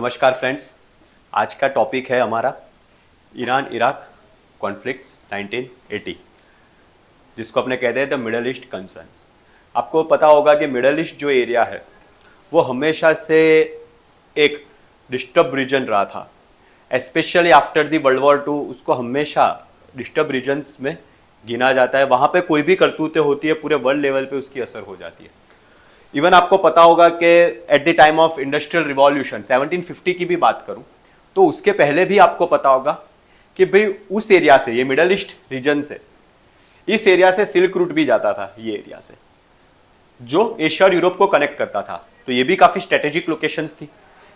नमस्कार फ्रेंड्स, आज का टॉपिक है हमारा ईरान इराक कॉन्फ्लिक्ट्स 1980, जिसको अपने कहते हैं द मिडल ईस्ट कंसर्न्स। आपको पता होगा कि मिडल ईस्ट जो एरिया है वो हमेशा से एक डिस्टर्ब रीजन रहा था, specially after the world war two. उसको हमेशा डिस्टर्ब रीजन्स में गिना जाता है। वहाँ पे कोई भी करतूतें होती है पूरे वर्ल्ड लेवल पे उसकी असर हो जाती है। इवन आपको पता होगा कि at the time of industrial revolution 1750 की भी बात करूं तो उसके पहले भी आपको पता होगा कि भाई उस एरिया से, ये मिडल ईस्ट रीजन से, इस एरिया से सिल्क रूट भी जाता था, ये एरिया से जो एशिया और यूरोप को कनेक्ट करता था। तो ये भी काफी स्ट्रेटेजिक लोकेशंस थी।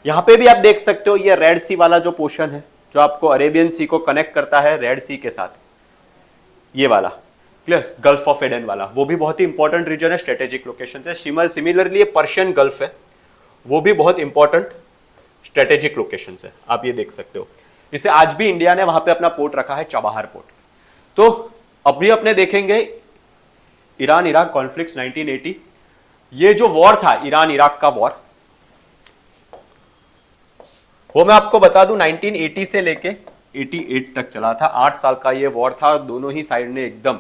यहां पे भी आप देख सकते हो ये रेड सी वाला जो पोर्शन है जो आपको अरेबियन सी को कनेक्ट करता है रेड सी के साथ, ये वाला क्लियर, गल्फ ऑफ एडन वाला, वो भी बहुत ही इंपॉर्टेंट रीजन है, स्ट्रेटेजिक लोकेशन है। सिमिलरली पर्शियन गल्फ है, वो भी बहुत इंपॉर्टेंट स्ट्रेटेजिक लोकेशन है, आप ये देख सकते हो। इसे आज भी इंडिया ने वहां पे अपना पोर्ट रखा है, चाबहार पोर्ट। तो अभी अपने देखेंगे ईरान इराक कॉन्फ्लिक्ट 1980। ये जो वॉर था ईरान इराक का वॉर, वो मैं आपको बता दूं 1980 से लेके 88 तक चला था। 8 साल का ये वॉर था। दोनों ही साइड ने एकदम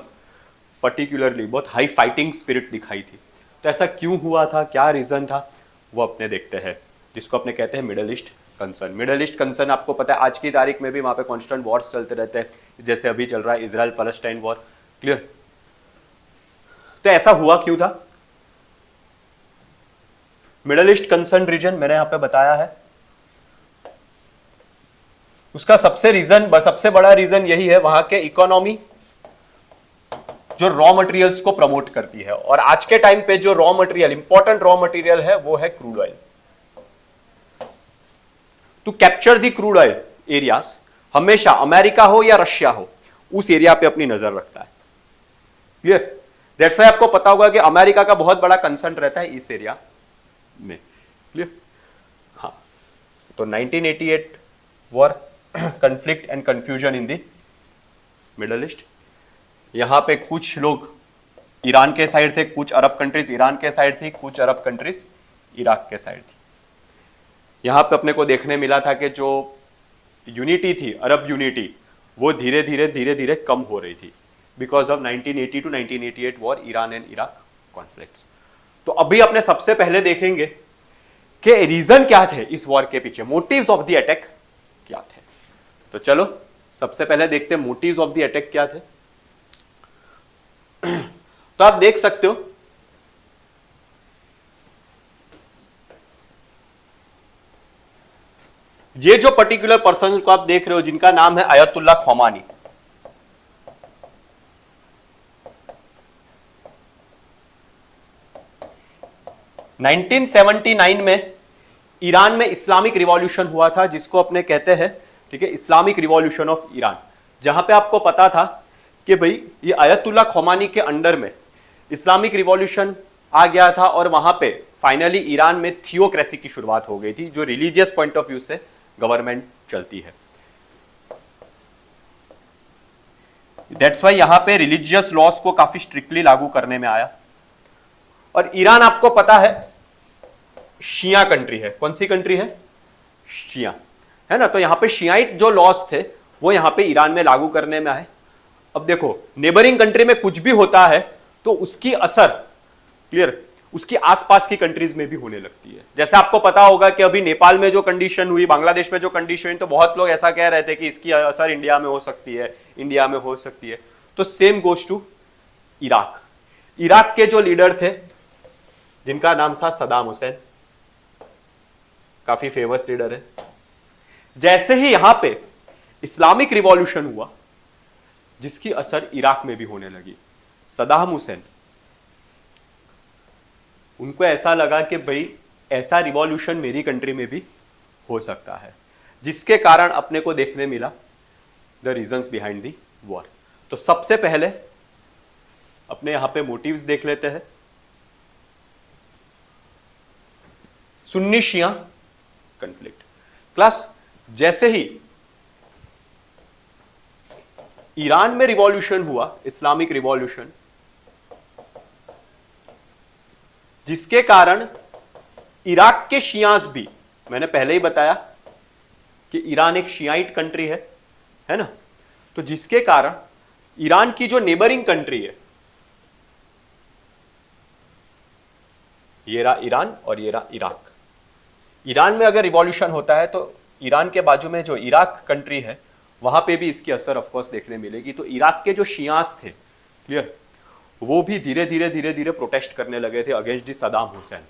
पर्टिकुलरली बहुत हाई फाइटिंग स्पिरिट दिखाई थी। तो ऐसा क्यों हुआ था, क्या रीजन था, वो अपने देखते हैं, जिसको अपने कहते हैं middle east concern. Middle east concern आपको पता है आज की तारीख में भी वहां पे कॉन्स्टेंट वॉर्स चलते रहते हैं, जैसे अभी चल रहा है इजराइल पैलेस्टाइन वॉर, क्लियर। तो ऐसा हुआ क्यों था? मिडल ईस्ट कंसर्न रीजन मैंने यहां पे बताया है, उसका सबसे बड़ा रीजन यही है, वहां के इकोनॉमी जो रॉ मटेरियल्स को प्रमोट करती है। और आज के टाइम पे जो raw material, important raw material है, वो है crude oil. To capture the crude oil areas, हमेशा अमेरिका हो या रशिया हो, उस एरिया पे अपनी नजर रखता है, क्लियर। दैट्स व्हाई आपको पता होगा कि अमेरिका का बहुत बड़ा कंसर्न रहता है इस एरिया में, क्लियर। हाँ, तो 1988 war, conflict and confusion in the middle east. यहां पे कुछ लोग ईरान के साइड थे, कुछ अरब कंट्रीज ईरान के साइड थी, कुछ अरब कंट्रीज इराक के साइड थी। यहां पे अपने को देखने मिला था कि जो यूनिटी थी, अरब यूनिटी, वो धीरे धीरे कम हो रही थी because of 1980 to 1988 war, Iran and Iraq conflicts. तो अभी अपने सबसे पहले देखेंगे कि रीजन क्या थे इस वॉर के पीछे, मोटिव्स ऑफ द अटैक क्या थे। तो चलो सबसे पहले देखते हैं मोटिव्स ऑफ द अटैक क्या थे। तो आप देख सकते हो ये जो पर्टिकुलर पर्सन को आप देख रहे हो जिनका नाम है अयतुल्ला खौमानी, नाइनटीन 1979 में ईरान में इस्लामिक रिवॉल्यूशन हुआ था, जिसको अपने कहते हैं, ठीक है, इस्लामिक रिवॉल्यूशन ऑफ ईरान। जहां पे आपको पता था कि भाई ये अयतुल्ला खौमानी के अंडर में इस्लामिक रिवॉल्यूशन आ गया था और वहां पे फाइनली ईरान में थियोक्रेसी की शुरुआत हो गई थी, जो रिलीजियस पॉइंट ऑफ व्यू से गवर्नमेंट चलती है। दैट्स वाई यहां पे रिलीजियस लॉस को काफी स्ट्रिक्टली लागू करने में आया। और ईरान आपको पता है शिया कंट्री है। कौन सी कंट्री है? शिया, है ना। तो यहां पे शियाइट जो लॉस थे वो यहां पे ईरान में लागू करने में आए। अब देखो नेबरिंग कंट्री में कुछ भी होता है तो उसकी असर, क्लियर, उसकी आसपास की कंट्रीज में भी होने लगती है। जैसे आपको पता होगा कि अभी नेपाल में जो कंडीशन हुई, बांग्लादेश में जो कंडीशन हुई, तो बहुत लोग ऐसा कह रहे थे कि इसकी असर इंडिया में हो सकती है, इंडिया में हो सकती है। तो same goes to Iraq. Iraq के जो लीडर थे जिनका नाम था सदाम हुसैन, काफी फेमस लीडर है। जैसे ही यहां पे इस्लामिक रिवॉल्यूशन हुआ जिसकी असर इराक में भी होने लगी, सदाम हुसैन, उनको ऐसा लगा कि भाई ऐसा रिवॉल्यूशन मेरी कंट्री में भी हो सकता है, जिसके कारण अपने को देखने मिला the reasons behind the war. तो सबसे पहले अपने यहां पे मोटिव्स देख लेते हैं। सुन्नी शिया कंफ्लिक्ट। प्लस जैसे ही ईरान में रिवॉल्यूशन हुआ, इस्लामिक रिवॉल्यूशन, जिसके कारण इराक के शियाज भी, मैंने पहले ही बताया कि ईरान एक शियाइट कंट्री है ना, तो जिसके कारण ईरान की जो नेबरिंग कंट्री है, ये रहा ईरान और ये रहा इराक। ईरान में अगर रिवॉल्यूशन होता है तो ईरान के बाजू में जो इराक कंट्री है वहां पे भी इसकी असर ऑफकोर्स देखने मिलेगी। तो इराक के जो शियास थे, क्लियर, वो भी धीरे धीरे प्रोटेस्ट करने लगे थे against the Saddam Hussain,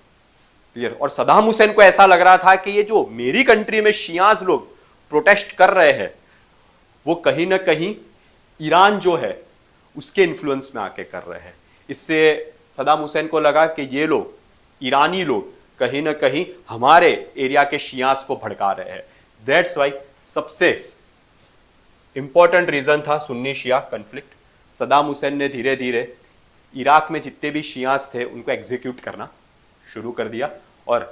clear. और सदाम हुसैन को ऐसा लग रहा था कि ये जो मेरी कंट्री में शियास लोग प्रोटेस्ट कर रहे हैं वो कहीं ना कहीं ईरान जो है उसके इन्फ्लुएंस में आके कर रहे हैं। इससे सदाम हुसैन को लगा कि ये लोग, ईरानी लोग, कहीं ना कहीं हमारे एरिया के शियास को भड़का रहे हैं। दैट्स वाई सबसे इंपॉर्टेंट रीजन था सुन्नी शिया कन्फ्लिक्ट। सदाम हुसैन ने धीरे धीरे इराक में जितने भी शियास थे उनको एग्जीक्यूट करना शुरू कर दिया और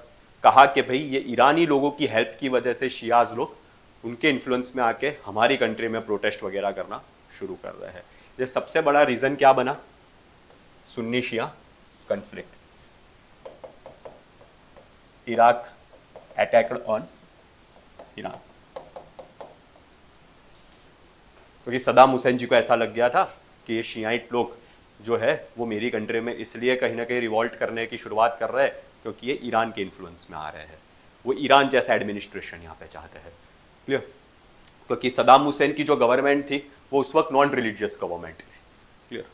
कहा कि भाई ये ईरानी लोगों की हेल्प की वजह से शियाज लोग उनके इन्फ्लुएंस में आके हमारी कंट्री में प्रोटेस्ट वगैरह करना शुरू कर रहे हैं। ये सबसे बड़ा रीजन क्या बना? Sunni Shia conflict. Iraq attacked on Iran, क्योंकि सदाम हुसैन जी को ऐसा लग गया था कि ये शियाइट लोग जो है वो मेरी कंट्री में इसलिए कहीं ना कहीं रिवॉल्ट करने की शुरुआत कर रहे हैं क्योंकि ये ईरान के इन्फ्लुएंस में आ रहे हैं। वो ईरान जैसा एडमिनिस्ट्रेशन यहाँ पे चाहते हैं, क्लियर। क्योंकि सदाम हुसैन की जो गवर्नमेंट थी वो उस वक्त नॉन रिलीजियस गवर्नमेंट थी, क्लियर।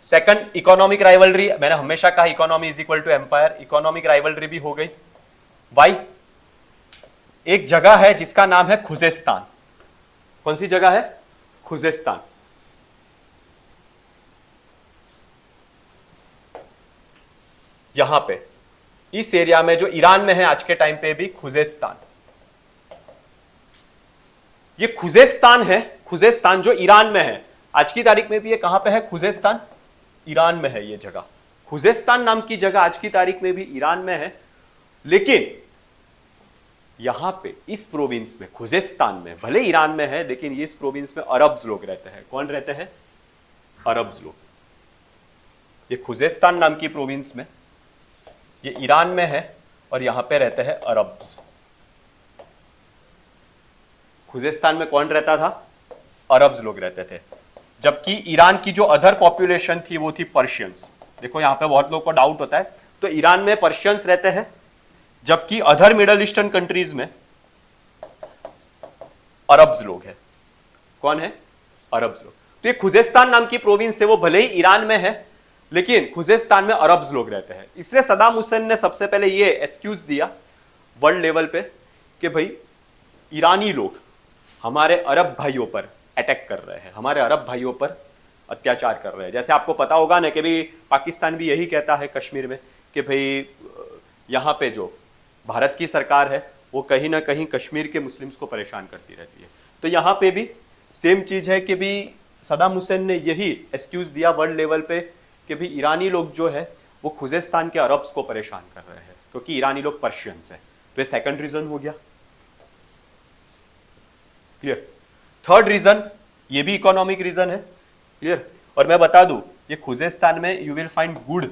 Second, economic rivalry. मैंने हमेशा कहा economy is equal to empire. Economic rivalry भी हो गई। वाई? एक जगह है जिसका नाम है खुजेस्तान। कौन सी जगह है? खुजेस्तान। यहां पे इस एरिया में जो ईरान में है आज के टाइम पे भी खुजेस्तान, ये खुजेस्तान है। खुजेस्तान जो ईरान में है आज की तारीख में भी, ये कहां पे है? खुजेस्तान ईरान में है। ये जगह खुजेस्तान नाम की जगह आज की तारीख में भी ईरान में है। लेकिन यहां पे इस प्रोविंस में, खुजेस्तान में, भले ईरान में है लेकिन इस प्रोविंस में अरब्स लोग रहते हैं। कौन रहते हैं? अरब्स लोग। ये खुजेस्तान नाम की प्रोविंस में, ये ईरान में है और यहां पे रहते हैं अरब्स। खुजेस्तान में कौन रहता था? अरब्स लोग रहते थे। जबकि ईरान की जो अदर पॉपुलेशन थी वो थी पर्शियंस। देखो यहां पे बहुत लोगों को डाउट होता है, तो ईरान में पर्शियंस रहते हैं जबकि अदर मिडल ईस्टर्न कंट्रीज में अरब्स लोग हैं। कौन है? अरब्स लोग। तो ये खुजेस्तान नाम की प्रोविंस है, वो भले ही ईरान में है लेकिन खुजेस्तान में अरब्स लोग रहते हैं। इसलिए सदाम हुसैन ने सबसे पहले ये एक्सक्यूज दिया वर्ल्ड लेवल पे कि भाई ईरानी लोग हमारे अरब भाइयों पर अटैक कर रहे हैं, हमारे अरब भाइयों पर अत्याचार कर रहे हैं। जैसे आपको पता होगा ना कि भाई पाकिस्तान भी यही कहता है कश्मीर में कि भाई यहाँ पे जो भारत की सरकार है वो कहीं ना कहीं कश्मीर के मुस्लिम्स को परेशान करती रहती है। तो यहाँ पे भी सेम चीज है कि भी सदाम हुसैन ने यही एक्सक्यूज दिया वर्ल्ड लेवल पे कि भी ईरानी लोग जो है वो खुजेस्तान के अरब्स को परेशान कर रहे हैं क्योंकि ईरानी लोग पर्शियंस है। तो ये सेकंड रीजन हो गया, क्लियर। थर्ड रीजन, ये भी इकोनॉमिक रीजन है, क्लियर। और मैं बता दूं, ये खुजेस्तान में you will find good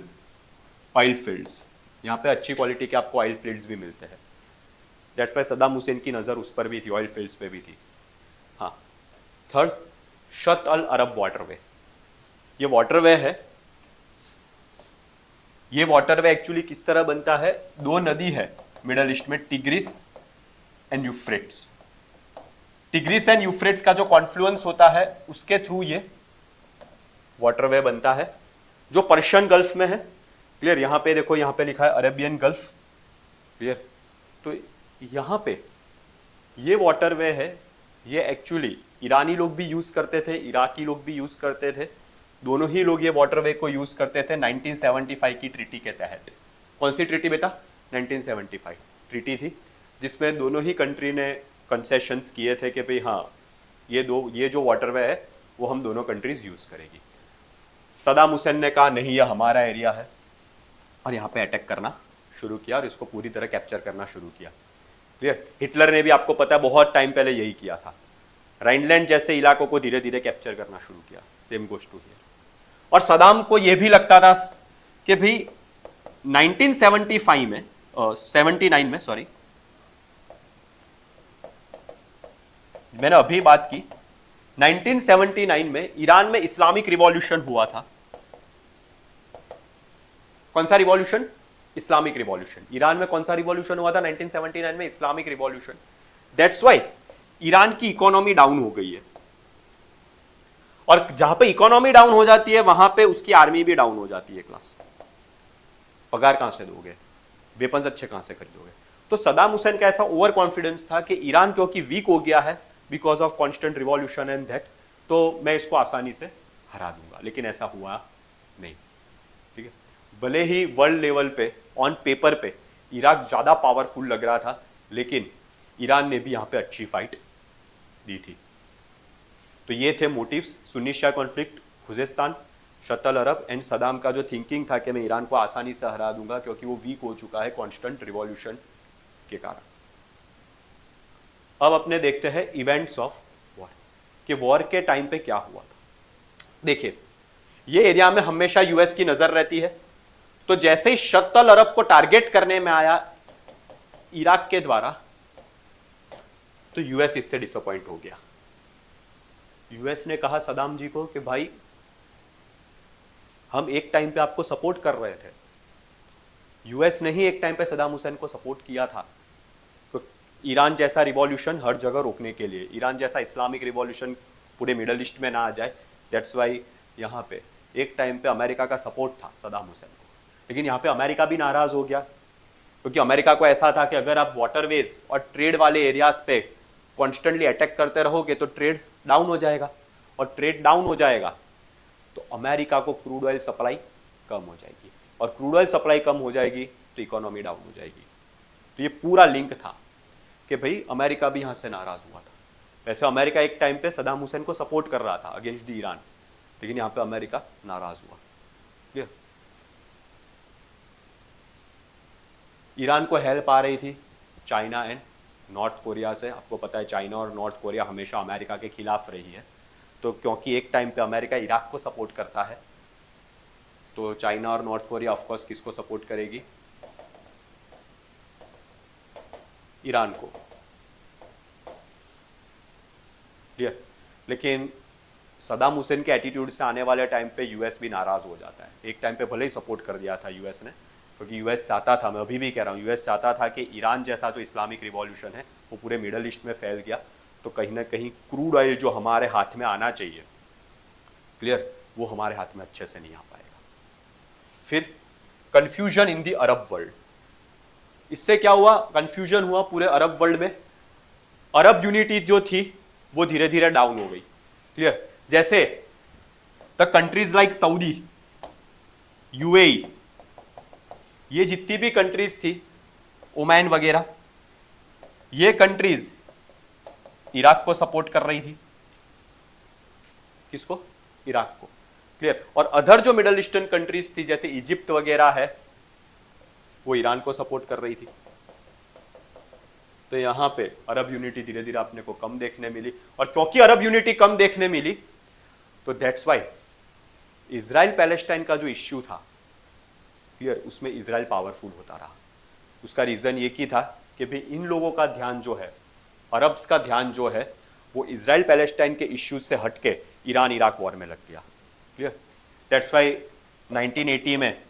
oil fields. यहाँ पे अच्छी क्वालिटी के आपको ऑयल फील्ड्स भी मिलते हैं। दैट्स वाई सदाम हुसैन की नज़र उस पर भी थी, ऑयल फील्ड्स पे भी थी। हाँ, थर्ड, शत अल अरब वाटरवे। ये वाटरवे है, ये वाटरवे एक्चुअली किस तरह बनता है? दो नदी है मिडल ईस्ट में, tigris and Euphrates. Tigris and Euphrates का जो कॉन्फ्लुएंस होता है उसके थ्रू ये वाटरवे बनता है जो पर्शियन गल्फ में है, क्लियर। यहाँ पे देखो, यहाँ पे लिखा है अरेबियन गल्फ, क्लियर। तो यहाँ पे ये वाटरवे है, ये एक्चुअली ईरानी लोग भी यूज करते थे, इराकी लोग भी यूज करते थे। दोनों ही लोग ये वाटरवे को यूज करते थे 1975 की ट्रीटी के तहत। कौन सी ट्रीटी बेटा? 1975 ट्रीटी थी जिसमें दोनों ही कंट्री ने कंसेशंस किए थे कि भाई हाँ, ये जो वाटरवे है वो हम दोनों कंट्रीज यूज करेगी। सदाम हुसैन ने कहा नहीं, ये हमारा एरिया है, और यहाँ पे अटैक करना शुरू किया और इसको पूरी तरह कैप्चर करना शुरू किया, क्लियर। हिटलर ने भी, आपको पता है, बहुत टाइम पहले यही किया था। राइनलैंड जैसे इलाकों को धीरे धीरे कैप्चर करना शुरू किया। Same goes to here. और सदाम को यह भी लगता था कि भाई 1975 में 79 में, सॉरी, मैंने अभी बात की 1979 में ईरान में इस्लामिक रिवॉल्यूशन हुआ था। कौन सा रिवॉल्यूशन? Islamic revolution. ईरान में कौन सा रिवॉल्यूशन हुआ था 1979 में? Islamic revolution. That's why Iran की इकोनॉमी डाउन हो गई है, और जहां पे इकोनॉमी डाउन हो जाती है वहां पे उसकी आर्मी भी डाउन हो जाती है। क्लास पगार कहां से दोगे? वेपन्स अच्छे कहां से खरीदोगे? तो सदाम हुसैन का ऐसा ओवर कॉन्फिडेंस था कि ईरान क्योंकि वीक हो गया है because of constant revolution and that, तो मैं इसको आसानी से हरा दूंगा। लेकिन ऐसा हुआ नहीं। ठीक है, भले ही वर्ल्ड लेवल पे ऑन पेपर पे इराक ज़्यादा पावरफुल लग रहा था, लेकिन ईरान ने भी यहाँ पे अच्छी फाइट दी थी। तो ये थे motives, Sunni Shia conflict, Khuzestan, Shatt al Arab and Saddam का जो थिंकिंग था कि मैं ईरान को आसानी से हरा दूंगा क्योंकि वो वीक हो चुका है कॉन्स्टेंट रिवॉल्यूशन के कारण। अब अपने देखते हैं इवेंट्स ऑफ वॉर, कि वॉर के टाइम पे क्या हुआ था। देखिए, ये एरिया में हमेशा यूएस की नजर रहती है, तो जैसे ही शतल अरब को टारगेट करने में आया इराक के द्वारा, तो यूएस इससे डिसअपॉइंट हो गया। यूएस ने कहा सदाम जी को कि भाई हम एक टाइम पे आपको सपोर्ट कर रहे थे। यूएस ने ही एक टाइम पे सदाम हुसैन को सपोर्ट किया था, तो ईरान जैसा रिवॉल्यूशन हर जगह रोकने के लिए, ईरान जैसा इस्लामिक रिवॉल्यूशन पूरे मिडल ईस्ट में ना आ जाए, दैट्स वाई यहाँ पे एक टाइम पे अमेरिका का सपोर्ट था सदाम हुसैन को। लेकिन यहाँ पे अमेरिका भी नाराज हो गया, क्योंकि अमेरिका को ऐसा था कि अगर आप वाटरवेज और ट्रेड वाले एरियाज पे कॉन्स्टेंटली अटैक करते रहोगे तो ट्रेड डाउन हो जाएगा, और ट्रेड डाउन हो जाएगा तो अमेरिका को क्रूड ऑयल सप्लाई कम हो जाएगी, और क्रूड ऑयल सप्लाई कम हो जाएगी तो इकोनॉमी डाउन हो जाएगी। तो ये पूरा लिंक था कि भाई अमेरिका भी यहाँ से नाराज हुआ था। वैसे अमेरिका एक टाइम पे सदाम हुसैन को सपोर्ट कर रहा था अगेंस्ट द ईरान, लेकिन यहाँ पे अमेरिका नाराज हुआ। क्लियर? ईरान को हेल्प आ रही थी चाइना एंड नॉर्थ कोरिया से। आपको पता है चाइना और नॉर्थ कोरिया हमेशा अमेरिका के खिलाफ रही है, तो क्योंकि एक टाइम पे अमेरिका इराक को सपोर्ट करता है, तो चाइना और नॉर्थ कोरिया ऑफकोर्स किसको सपोर्ट करेगी? ईरान को। क्लियर? लेकिन सदाम हुसैन के एटीट्यूड से आने वाले टाइम पे यूएस भी नाराज हो जाता है। एक टाइम पे भले ही सपोर्ट कर दिया था यूएस ने, क्योंकि यूएस चाहता था, मैं अभी भी कह रहा हूँ, यूएस चाहता था कि ईरान जैसा जो इस्लामिक रिवॉल्यूशन है वो पूरे मिडल ईस्ट में फैल गया, तो कहीं ना कहीं क्रूड ऑयल जो हमारे हाथ में आना चाहिए, क्लियर, वो हमारे हाथ में अच्छे से नहीं आ पाएगा। फिर confusion in the Arab world, इससे क्या हुआ? कंफ्यूजन हुआ पूरे अरब वर्ल्ड में, अरब यूनिटी जो थी वो धीरे धीरे डाउन हो गई। क्लियर? जैसे the countries like Saudi, UAE, ये जितनी भी कंट्रीज थी, ओमान वगैरह, ये कंट्रीज इराक को सपोर्ट कर रही थी। किसको? इराक को। क्लियर? और अदर जो मिडल ईस्टर्न कंट्रीज थी जैसे इजिप्ट वगैरह है, वो ईरान को सपोर्ट कर रही थी। तो यहां पे अरब यूनिटी धीरे धीरे अपने को कम देखने मिली, और क्योंकि अरब यूनिटी कम देखने मिली तो दैट्स वाई इजराइल पैलेस्टाइन का जो इश्यू था, क्लियर, उसमें इजराइल पावरफुल होता रहा। उसका रीजन ये की था कि भाई इन लोगों का ध्यान जो है, अरब्स का ध्यान जो है, वो इजराइल पैलेस्टाइन के इश्यूज से हटके ईरान इराक वॉर में लग गया। क्लियर? दैट्स वाई 1980 में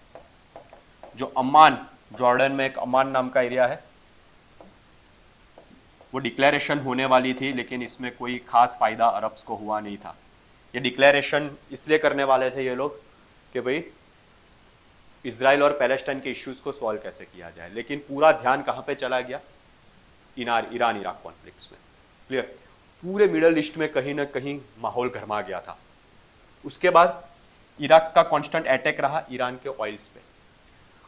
जो अम्मान, जॉर्डन में एक अम्मान नाम का एरिया है, वो डिक्लेरेशन होने वाली थी, लेकिन इसमें कोई खास फायदा अरब्स को हुआ नहीं था। ये डिक्लेरेशन इसलिए करने वाले थे ये लोग कि भाई इजराइल और पैलेस्टाइन के इश्यूज को सॉल्व कैसे किया जाए, लेकिन पूरा ध्यान कहाँ पे चला गया? ईरान इराक कॉन्फ्लिक्ट्स में। क्लियर? पूरे मिडल ईस्ट में कहीं ना कहीं माहौल गर्मा गया था। उसके बाद इराक का कांस्टेंट अटैक रहा ईरान के ऑयल्स पे।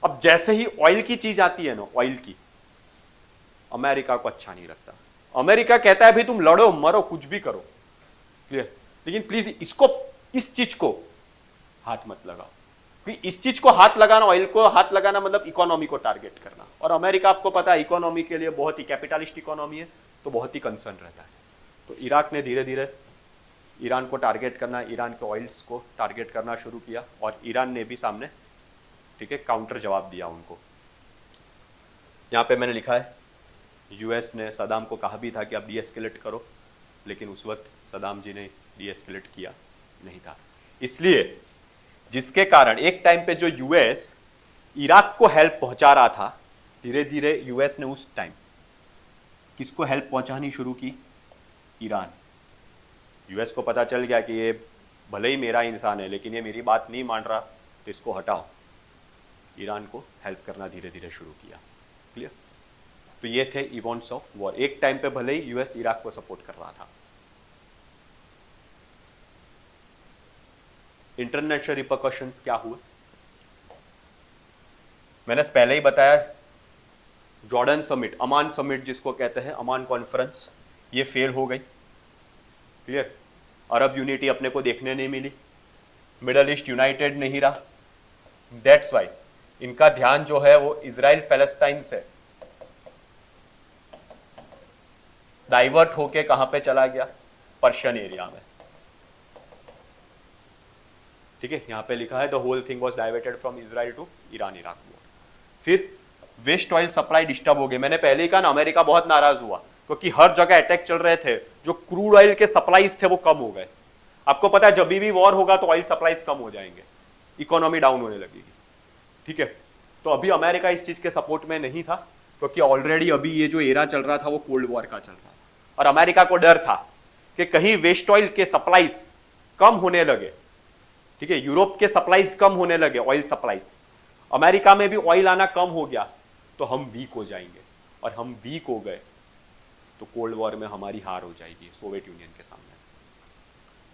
अब जैसे ही ऑयल की चीज आती है ना, ऑयल की, अमेरिका को अच्छा नहीं लगता। अमेरिका कहता है भाई तुम लड़ो मरो कुछ भी करो, क्लियर, लेकिन प्लीज इसको, इस चीज को हाथ मत लगाओ, क्योंकि इस चीज को हाथ लगाना, ऑयल को हाथ लगाना मतलब इकोनॉमी को टारगेट करना, और अमेरिका आपको पता है इकोनॉमी के लिए बहुत ही कैपिटलिस्ट इकोनॉमी है, तो बहुत ही कंसर्न रहता है। तो इराक ने धीरे धीरे ईरान को टारगेट करना, ईरान के ऑयल्स को टारगेट करना शुरू किया, और ईरान ने भी सामने, ठीक है, काउंटर जवाब दिया उनको। यहाँ पे मैंने लिखा है यूएस ने सदाम को कहा भी था कि आप डीएस्केलेट करो, लेकिन उस वक्त सदाम जी ने डीएस्केलेट किया नहीं था। इसलिए जिसके कारण एक टाइम पे जो यूएस इराक को हेल्प पहुंचा रहा था, धीरे धीरे यूएस ने उस टाइम किसको हेल्प पहुंचानी शुरू की? ईरान। यूएस को पता चल गया कि ये भले ही मेरा इंसान है लेकिन ये मेरी बात नहीं मान रहा, तो इसको हटाओ। ईरान को हेल्प करना धीरे धीरे शुरू किया। क्लियर? तो ये थे इवेंट्स ऑफ वॉर। एक टाइम पे भले ही यूएस इराक को सपोर्ट कर रहा था। इंटरनेशनल रिपरकशंस क्या हुए? मैंने पहले ही बताया, जॉर्डन समिट, अमान समिट जिसको कहते हैं, अमान कॉन्फ्रेंस, ये फेल हो गई। क्लियर? अरब यूनिटी अपने को देखने नहीं मिली, मिडल ईस्ट यूनाइटेड नहीं रहा। दैट्स वाई इनका ध्यान जो है वो इजराइल पैलेस्टाइन से डाइवर्ट होके कहां पे चला गया? पर्शियन एरिया में। ठीक है, यहां पे लिखा है the whole thing was diverted from Israel to Iran Iraq war. फिर वेस्ट ऑयल सप्लाई डिस्टर्ब हो गई। मैंने पहले ही कहा ना, अमेरिका बहुत नाराज हुआ क्योंकि हर जगह अटैक चल रहे थे, जो क्रूड ऑयल के सप्लाईज थे वो कम हो गए। आपको पता है जब भी वॉर होगा तो ऑयल सप्लाईज कम हो जाएंगे, इकोनॉमी डाउन होने लगेगी। ठीक है, तो अभी अमेरिका इस चीज के सपोर्ट में नहीं था क्योंकि ऑलरेडी अभी ये जो एरा चल रहा था वो कोल्ड वॉर का चल रहा था, और अमेरिका को डर था कि कहीं वेस्ट ऑयल के सप्लाईज कम होने लगे। ठीक है, यूरोप के सप्लाईज कम होने लगे, ऑयल सप्लाईज, अमेरिका में भी ऑयल आना कम हो गया तो हम वीक हो जाएंगे, और हम वीक हो गए तो कोल्ड वॉर में हमारी हार हो जाएगी सोवियत यूनियन के सामने।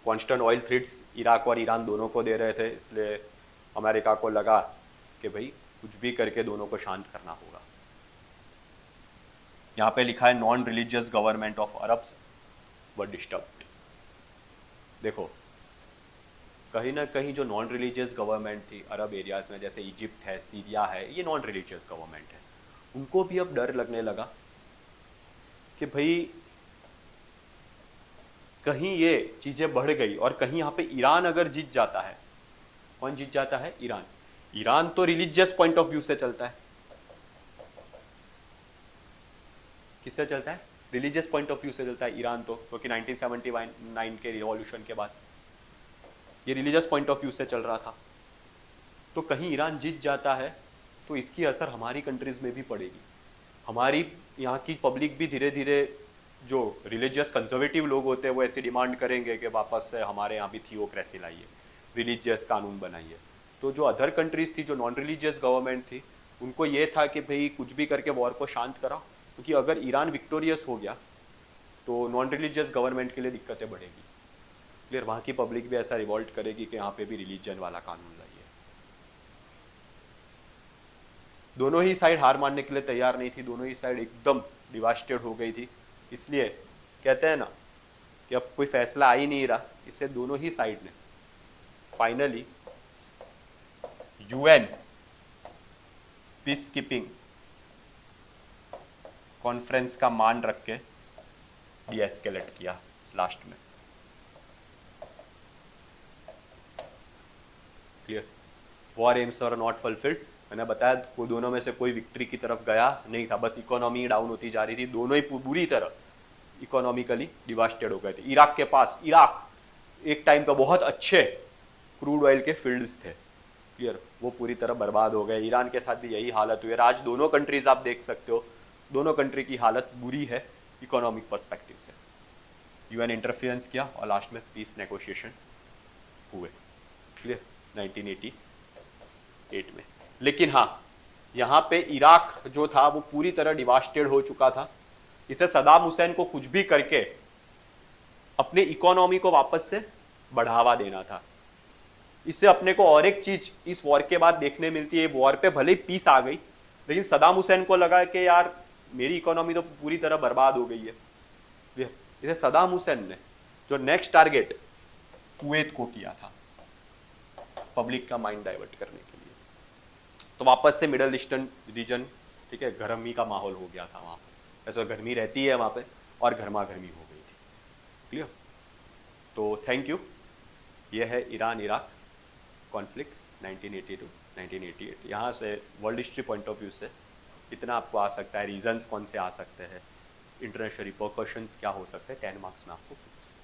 कॉन्स्टेंट ऑयल फ्लीट्स इराक और ईरान दोनों को दे रहे थे, इसलिए अमेरिका को लगा कि भाई कुछ भी करके दोनों को शांत करना होगा। यहाँ पे लिखा है non religious government of Arabs were disturbed. देखो, कहीं ना कहीं जो नॉन रिलीजियस गवर्नमेंट थी अरब एरियाज में, जैसे इजिप्ट है, सीरिया है, ये नॉन रिलीजियस गवर्नमेंट है, उनको भी अब डर लगने लगा कि भाई कहीं ये चीज़ें बढ़ गई और कहीं यहाँ पे ईरान अगर जीत जाता है। कौन जीत जाता है? ईरान। ईरान तो रिलीजियस पॉइंट ऑफ व्यू से चलता है। किससे चलता है? रिलीजियस पॉइंट ऑफ व्यू से चलता है ईरान तो, क्योंकि 1979 के रिवॉल्यूशन के बाद ये रिलीजियस पॉइंट ऑफ व्यू से चल रहा था। तो कहीं ईरान जीत जाता है तो इसकी असर हमारी कंट्रीज में भी पड़ेगी। हमारी यहाँ की पब्लिक भी धीरे धीरे, जो रिलीजियस कंजर्वेटिव लोग होते हैं वो ऐसी डिमांड करेंगे कि वापस से हमारे यहाँ भी थियोक्रेसी लाइए, रिलीजियस कानून बनाइए। तो जो अदर कंट्रीज थी, जो नॉन रिलीजियस गवर्नमेंट थी, उनको ये था कि भाई कुछ भी करके वॉर को शांत कराओ, क्योंकि अगर ईरान विक्टोरियस हो गया तो नॉन रिलीजियस गवर्नमेंट के लिए दिक्कतें बढ़ेगी। क्लियर? वहाँ की पब्लिक भी ऐसा रिवॉल्ट करेगी कि यहाँ पे भी रिलीजन वाला कानून लाइए। दोनों ही साइड हार मानने के लिए तैयार नहीं थी, दोनों ही साइड एकदम डिवास्टेड हो गई थी। इसलिए कहते हैं ना कि अब कोई फैसला आ ही नहीं रहा, इससे दोनों ही साइड ने finally UN peace keeping conference का मान रख के डीएस्केलेट किया लास्ट में। Clear? War aims are not fulfilled. मैंने बताया कोई दोनों में से कोई विक्ट्री की तरफ गया नहीं था, बस इकोनॉमी डाउन होती जा रही थी। दोनों ही बुरी तरह इकोनॉमिकली डिवास्टेड हो गए थे। इराक के पास, इराक एक टाइम पे बहुत अच्छे क्रूड ऑयल के फील्ड्स थे, क्लियर, वो पूरी तरह बर्बाद हो गए। ईरान के साथ भी यही हालत हुई है। आज दोनों कंट्रीज आप देख सकते हो, दोनों कंट्री की हालत बुरी है इकोनॉमिक पर्सपेक्टिव से। यूएन इंटरफेरेंस किया और लास्ट में पीस नेगोशिएशन हुए, क्लियर, 1988 में। लेकिन हाँ, यहाँ पे इराक जो था वो पूरी तरह डिवास्टेड हो चुका था। इसे सदाम हुसैन को कुछ भी करके अपने इकोनॉमी को वापस से बढ़ावा देना था। इससे अपने को और एक चीज इस वॉर के बाद देखने मिलती है, वॉर पे भले ही पीस आ गई लेकिन सदाम हुसैन को लगा कि यार मेरी इकोनॉमी तो पूरी तरह बर्बाद हो गई है। इसे सदाम हुसैन ने जो नेक्स्ट टारगेट कुवैत को किया था पब्लिक का माइंड डाइवर्ट करने के लिए, तो वापस से मिडल ईस्टर्न रीजन, ठीक है, गर्मी का माहौल हो गया था वहाँ पे। ऐसा गर्मी रहती है वहाँ पे और गर्मा गर्मी हो गई थी। क्लियर? तो थैंक यू। ये है ईरान इराक कॉन्फ्लिक्ट्स 1980 टू 1988। यहाँ से world history point of view से इतना आपको आ सकता है, रीजंस कौन से आ सकते हैं, इंटरनेशनल रिपोर्कशंस क्या हो सकते हैं 10 मार्क्स में आपको पूछ सकते हैं।